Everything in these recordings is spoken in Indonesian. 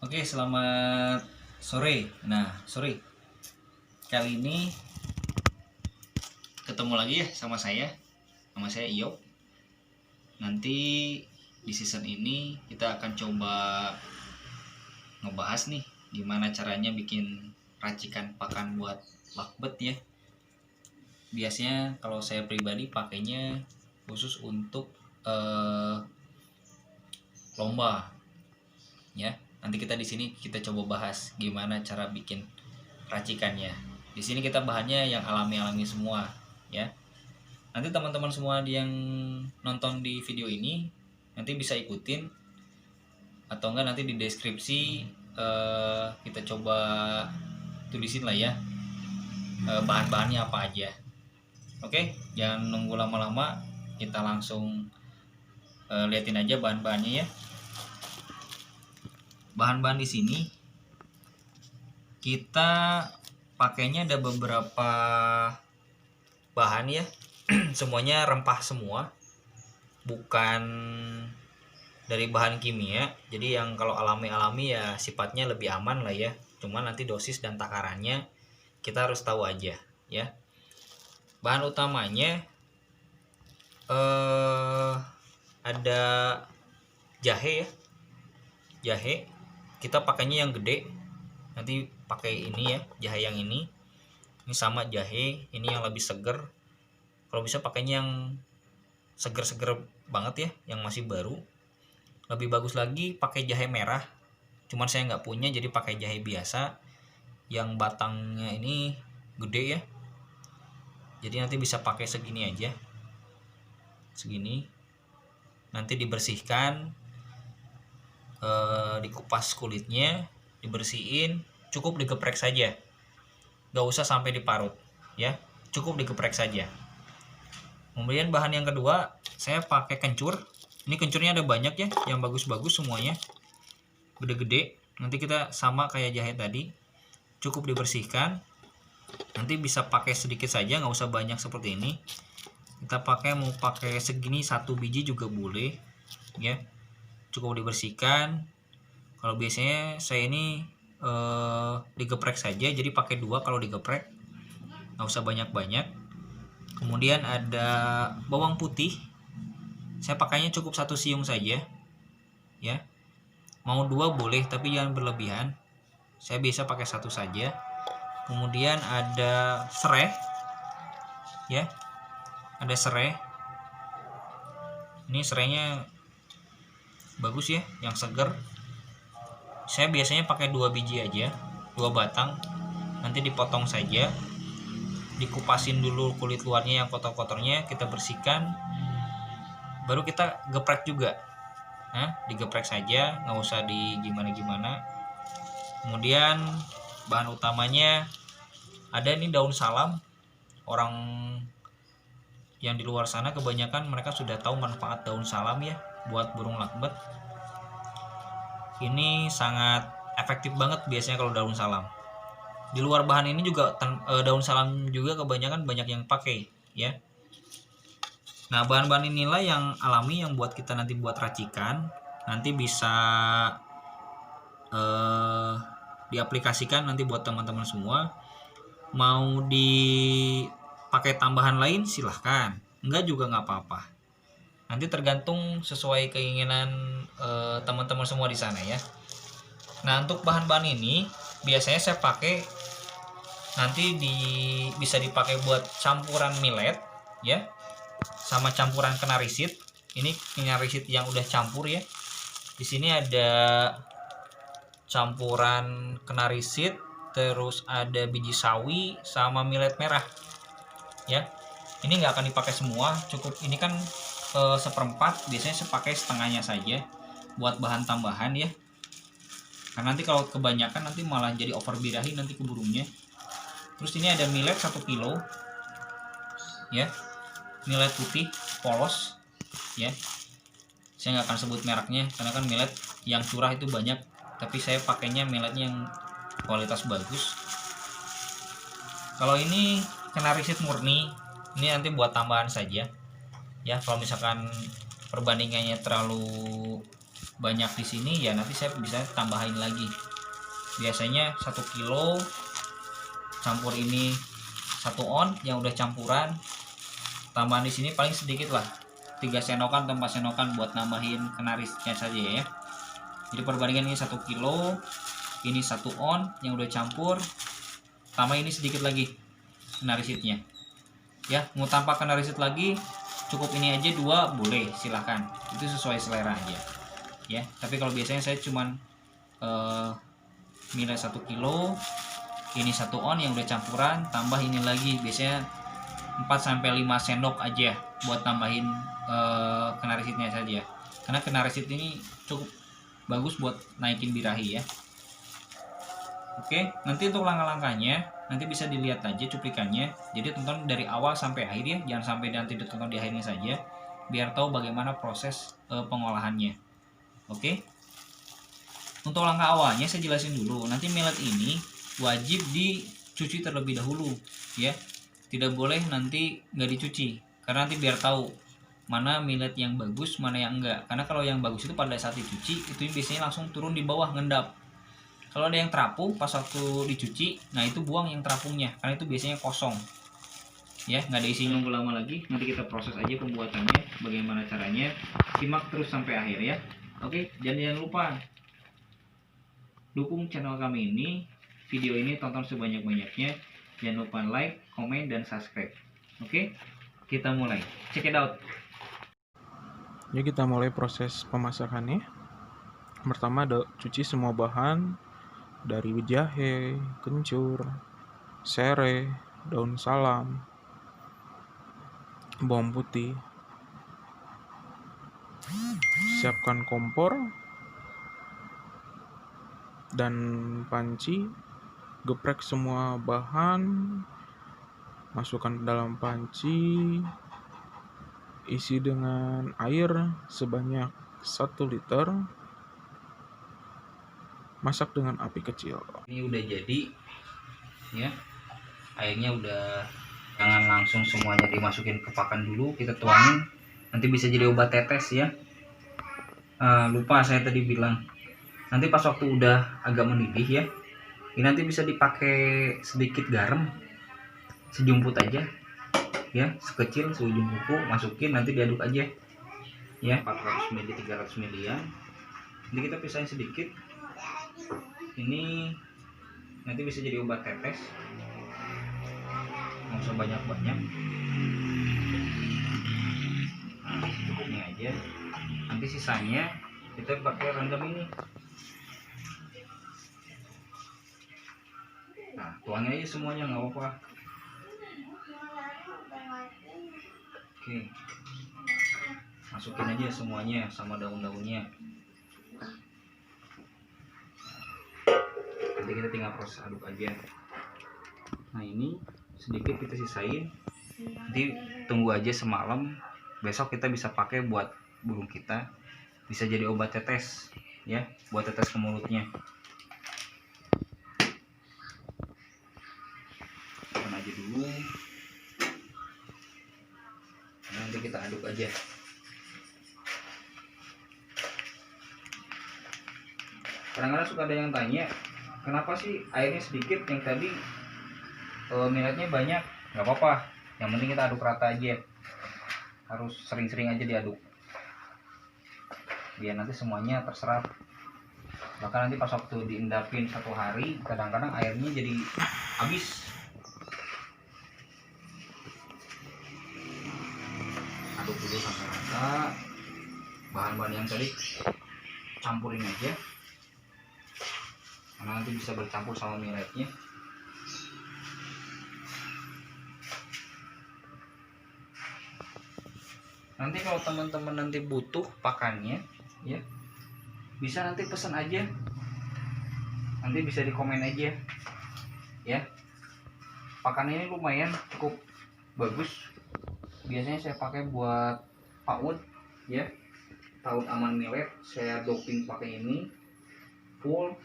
Oke, selamat sore. Nah, sore. Kali ini ketemu lagi ya sama saya. Nama saya Iyop. Nanti di season ini kita akan coba ngebahas nih gimana caranya bikin racikan pakan buat lakbet ya. Biasanya kalau saya pribadi pakainya khusus untuk lomba ya. Nanti kita di sini kita coba bahas gimana cara bikin racikannya. Di sini kita bahannya yang alami-alami semua ya. Nanti teman-teman semua yang nonton di video ini nanti bisa ikutin atau enggak nanti di deskripsi kita coba tulisin lah ya bahan-bahannya apa aja. Oke, jangan nunggu lama-lama, kita langsung liatin aja bahan-bahannya ya. Bahan-bahan di sini kita pakainya ada beberapa bahan ya. Semuanya rempah semua, bukan dari bahan kimia. Jadi yang kalau alami-alami ya sifatnya lebih aman lah ya. Cuma nanti dosis dan takarannya kita harus tahu aja ya. Bahan utamanya ada jahe ya. Jahe kita pakainya yang gede. Nanti pakai ini ya, jahe yang ini. Ini sama jahe, ini yang lebih seger. Kalau bisa pakainya yang seger-seger banget ya, yang masih baru. Lebih bagus lagi pakai jahe merah. Cuman saya nggak punya, jadi pakai jahe biasa. Yang batangnya ini gede ya. Jadi nanti bisa pakai segini aja. Segini. Nanti dibersihkan, dikupas kulitnya, dibersihin, cukup digeprek saja. Nggak usah sampai diparut ya. Cukup digeprek saja. Kemudian bahan yang kedua, saya pakai kencur. Ini kencurnya ada banyak ya, yang bagus-bagus semuanya. Gede-gede. Nanti kita sama kayak jahe tadi. Cukup dibersihkan. Nanti bisa pakai sedikit saja, nggak usah banyak seperti ini. Kita mau pakai segini 1 biji juga boleh ya. Cukup dibersihkan. Kalau biasanya saya ini digeprek saja, jadi pakai 2 kalau digeprek. Nggak usah banyak-banyak. Kemudian ada bawang putih. Saya pakainya cukup 1 siung saja ya. Mau 2 boleh, tapi jangan berlebihan. Saya biasa pakai 1 saja. Kemudian ada serai ya. Ada serai. Ini serainya bagus ya, yang seger. Saya biasanya pakai 2 biji aja, 2 batang. Nanti dipotong saja. Dikupasin dulu kulit luarnya yang kotor-kotornya, kita bersihkan. Baru kita geprek juga. Digeprek saja, nggak usah di gimana-gimana. Kemudian bahan utamanya ada ini daun salam. Orang yang di luar sana kebanyakan mereka sudah tahu manfaat daun salam ya buat burung lakbet. Ini sangat efektif banget biasanya kalau daun salam. Di luar bahan ini juga daun salam juga kebanyakan banyak yang pakai ya. Nah, bahan-bahan inilah yang alami yang buat kita nanti buat racikan. Nanti bisa diaplikasikan nanti buat teman-teman semua. Mau dipakai tambahan lain silahkan, enggak juga nggak apa-apa. Nanti tergantung sesuai keinginan teman-teman semua di sana ya. Nah, untuk bahan-bahan ini biasanya saya pakai nanti bisa dipakai buat campuran millet ya, sama campuran kenarisit. Ini kenarisit yang udah campur ya. Di sini ada campuran kenarisit, terus ada biji sawi sama millet merah ya. Ini nggak akan dipakai semua, cukup ini kan seperempat, biasanya saya pakai setengahnya saja buat bahan tambahan ya. Karena nanti kalau kebanyakan nanti malah jadi over birahi nanti ke burungnya. Terus ini ada millet 1 kilo ya, millet putih polos ya. Saya nggak akan sebut mereknya karena kan millet yang curah itu banyak, tapi saya pakainya milletnya yang kualitas bagus. Kalau ini kenarisit murni, ini nanti buat tambahan saja ya. Kalau misalkan perbandingannya terlalu banyak di sini ya nanti saya bisa tambahin lagi. Biasanya 1 kilo campur ini 1 on yang udah campuran, tambahan di sini paling sedikit lah, 3 sendokan atau 4 sendokan buat nambahin kenarisnya saja ya. Jadi perbandingan ini 1 kilo, ini 1 on yang udah campur, tambah ini sedikit lagi kenarisitnya ya. Mau tanpa kenarisit lagi cukup ini aja 2 boleh, silahkan, itu sesuai selera aja ya. Tapi kalau biasanya saya cuman nilai 1 kilo, ini 1 on yang udah campuran, tambah ini lagi biasanya 4-5 sendok aja buat tambahin kenarisitnya saja, karena kenarisit ini cukup bagus buat naikin birahi ya. Oke, nanti untuk langkah-langkahnya nanti bisa dilihat aja cuplikannya, jadi tonton dari awal sampai akhir ya, jangan sampai nanti ditonton di akhirnya saja, biar tahu bagaimana proses pengolahannya. Oke, untuk langkah awalnya saya jelasin dulu. Nanti millet ini wajib dicuci terlebih dahulu ya, tidak boleh nanti nggak dicuci, karena nanti biar tahu mana millet yang bagus mana yang enggak. Karena kalau yang bagus itu pada saat dicuci itu biasanya langsung turun di bawah ngendap. Kalau ada yang terapung pas waktu dicuci, nah itu buang yang terapungnya, karena itu biasanya kosong ya, nggak ada isinya. Nunggu lama lagi, nanti kita proses aja pembuatannya bagaimana caranya, simak terus sampai akhir ya. Oke, jangan lupa dukung channel kami ini, video ini tonton sebanyak-banyaknya, jangan lupa like, komen, dan subscribe. Oke, kita mulai, check it out. Ya, kita mulai proses pemasakannya. Pertama cuci semua bahan dari jahe, kencur, serai, daun salam, bawang putih. Siapkan kompor dan panci, geprek semua bahan, masukkan ke dalam panci, isi dengan air sebanyak 1 liter, masak dengan api kecil. Ini udah jadi ya, airnya udah, jangan langsung semuanya dimasukin ke pakan dulu, kita tuangin, nanti bisa jadi obat tetes ya. Lupa saya tadi bilang, nanti pas waktu udah agak mendidih ya, ini nanti bisa dipakai sedikit garam, sejumput aja ya, sekecil seujung kuku, masukin, nanti diaduk aja ya, 400 ml 300 ml ya. Nanti kita pisahin sedikit, ini nanti bisa jadi obat tetes, nggak usah banyak-banyak, nah cukupnya aja. Nanti sisanya kita pakai rendam ini, nah tuangnya aja semuanya, nggak apa-apa. Oke, masukin aja semuanya sama daun-daunnya, nanti kita tinggal proses aduk aja. Nah ini sedikit kita sisain, nanti tunggu aja semalam, besok kita bisa pakai buat burung kita, bisa jadi obat tetes ya, buat tetes ke mulutnya. Tekan aja dulu, nanti kita aduk aja. Kadang-kadang suka ada yang tanya, kenapa sih airnya sedikit, yang tadi milletnya banyak? Nggak apa-apa, yang penting kita aduk rata aja, harus sering-sering aja diaduk biar nanti semuanya terserap. Bahkan nanti pas waktu diendapin 1 hari, kadang-kadang airnya jadi habis. Aduk dulu sampai rata, bahan-bahan yang tadi campurin aja, karena nanti bisa bercampur sama milletnya. Nanti kalau teman-teman nanti butuh pakannya ya, bisa nanti pesan aja, nanti bisa di komen aja ya. Pakan ini lumayan cukup bagus, biasanya saya pakai buat PAUD ya, PAUD aman millet, saya doping pakai ini full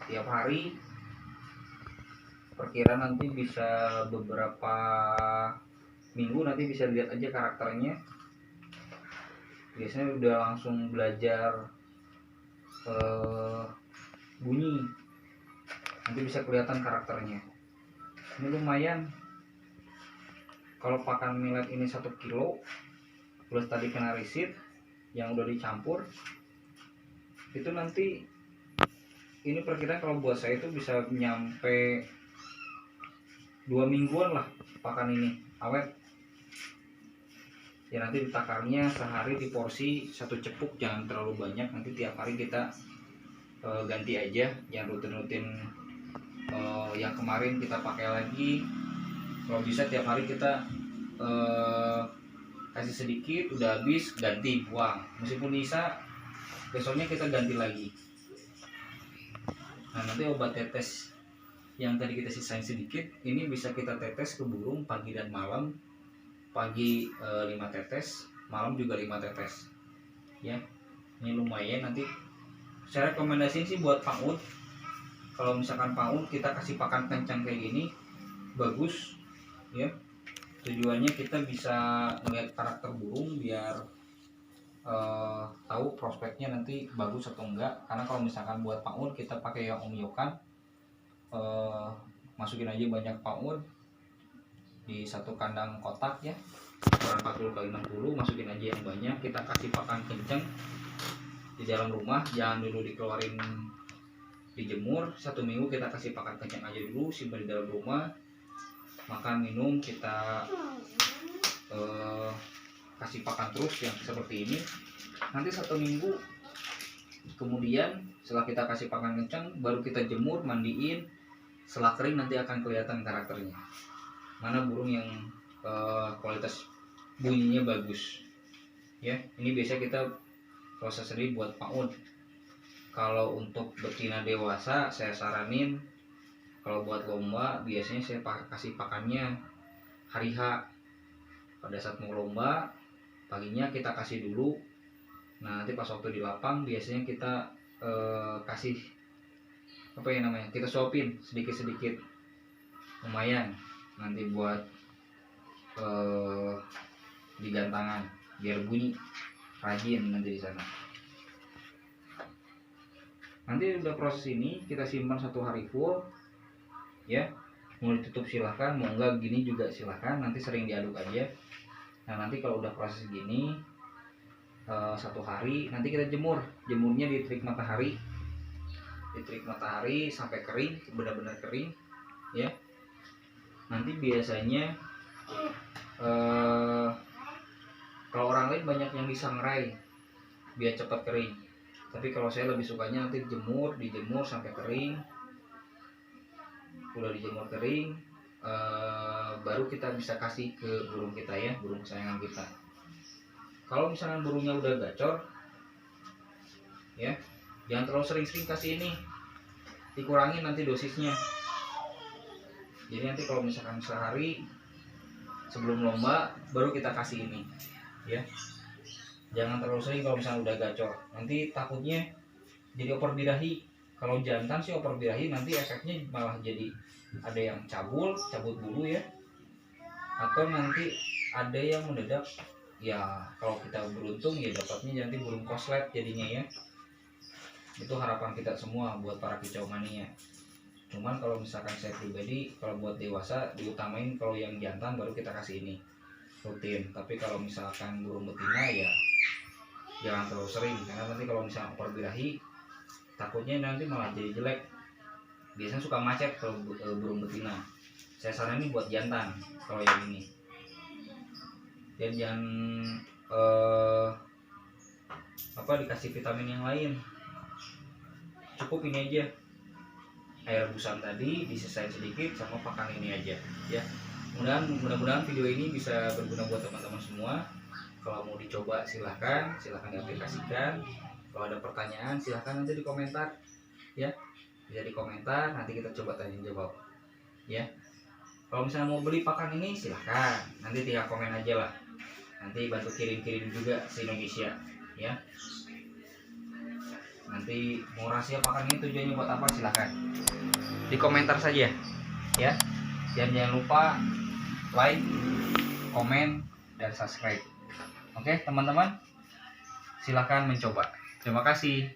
tiap hari. Perkiraan nanti bisa beberapa minggu, nanti bisa lihat aja karakternya biasanya udah langsung belajar bunyi, nanti bisa kelihatan karakternya. Ini lumayan, kalau pakan millet ini 1 kilo plus tadi kena risit yang udah dicampur, itu nanti ini perkiraan kalau buat saya itu bisa nyampe 2 mingguan lah pakan ini awet. Ya nanti ditakarnya sehari di porsi 1 cepuk, jangan terlalu banyak, nanti tiap hari kita ganti aja, jangan rutin-rutin yang kemarin kita pakai lagi. Kalau bisa tiap hari kita kasih sedikit, udah habis ganti buang, meskipun bisa besoknya kita ganti lagi. Nah nanti obat tetes yang tadi kita sisain sedikit ini bisa kita tetes ke burung pagi dan malam. Pagi 5 tetes, malam juga 5 tetes ya. Ini lumayan, nanti saya rekomendasiin sih buat PAUD. Kalau misalkan PAUD kita kasih pakan kencang kayak gini bagus ya, tujuannya kita bisa melihat karakter burung biar tahu prospeknya nanti bagus atau enggak. Karena kalau misalkan buat PAUD kita pakai yang omyokan, masukin aja banyak PAUD di 1 kandang kotak ya, ukuran 40 x 60, masukin aja yang banyak. Kita kasih pakan kenceng di dalam rumah, jangan dulu dikeluarin dijemur. 1 minggu kita kasih pakan kenceng aja dulu, simpan di dalam rumah. Makan minum kita kasih pakan terus yang seperti ini. Nanti 1 minggu kemudian setelah kita kasih pakan kenceng baru kita jemur, mandiin. Setelah kering nanti akan kelihatan karakternya, mana burung yang kualitas bunyinya bagus ya. Ini biasa kita proses sendiri buat PAUD. Kalau untuk betina dewasa saya saranin kalau buat lomba biasanya saya kasih pakannya hari H. Pada saat mau lomba paginya kita kasih dulu. Nah nanti pas waktu di lapang biasanya kita kasih apa ya namanya, kita suapin sedikit-sedikit, lumayan nanti buat di gantangan biar bunyi rajin nanti di sana. Nanti udah proses ini kita simpan 1 hari full ya, mau ditutup silahkan, mau enggak gini juga silahkan, nanti sering diaduk aja. Nah nanti kalau udah proses gini 1 hari nanti kita jemurnya di terik matahari, sampai kering, benar-benar kering ya. Nanti biasanya kalau orang lain banyak yang disangrai biar cepat kering, tapi kalau saya lebih sukanya nanti dijemur sampai kering. Udah dijemur kering baru kita bisa kasih ke burung kita ya, burung kesayangan kita. Kalau misalnya burungnya udah gacor ya, jangan terlalu sering-sering kasih ini, dikurangin nanti dosisnya. Jadi nanti kalau misalkan sehari sebelum lomba baru kita kasih ini ya, jangan terlalu sering. Kalau misalnya udah gacor nanti takutnya jadi oper birahi. Kalau jantan sih oper birahi nanti efeknya malah jadi ada yang cabut bulu ya, atau nanti ada yang mendadak ya. Kalau kita beruntung ya dapatnya nanti burung koslet jadinya ya. Itu harapan kita semua buat para kicau mania. Cuman kalau misalkan saya pribadi, kalau buat dewasa diutamain kalau yang jantan baru kita kasih ini rutin. Tapi kalau misalkan burung betina ya jangan terlalu sering, karena nanti kalau misalkan oper birahi takutnya nanti malah jadi jelek. Biasanya suka macet kalau burung betina. Saya saranin buat jantan kalau yang ini. Dan jangan dikasih vitamin yang lain. Cukup ini aja, air rebusan tadi disisain sedikit sama pakan ini aja ya. Mudah-mudahan video ini bisa berguna buat teman-teman semua. Kalau mau dicoba silahkan diaplikasikan. Kalau ada pertanyaan silahkan nanti di komentar ya, bisa di komentar, nanti kita coba tanya jawab ya. Kalau misalnya mau beli pakan ini silahkan, nanti tinggal komen aja lah, nanti bantu kirim juga se Indonesia ya. Nanti mau rahasia pakan ini tujuannya buat apa silahkan di komentar saja ya. Dan jangan lupa like, komen, dan subscribe. Oke teman-teman, Silahkan mencoba. Terima kasih.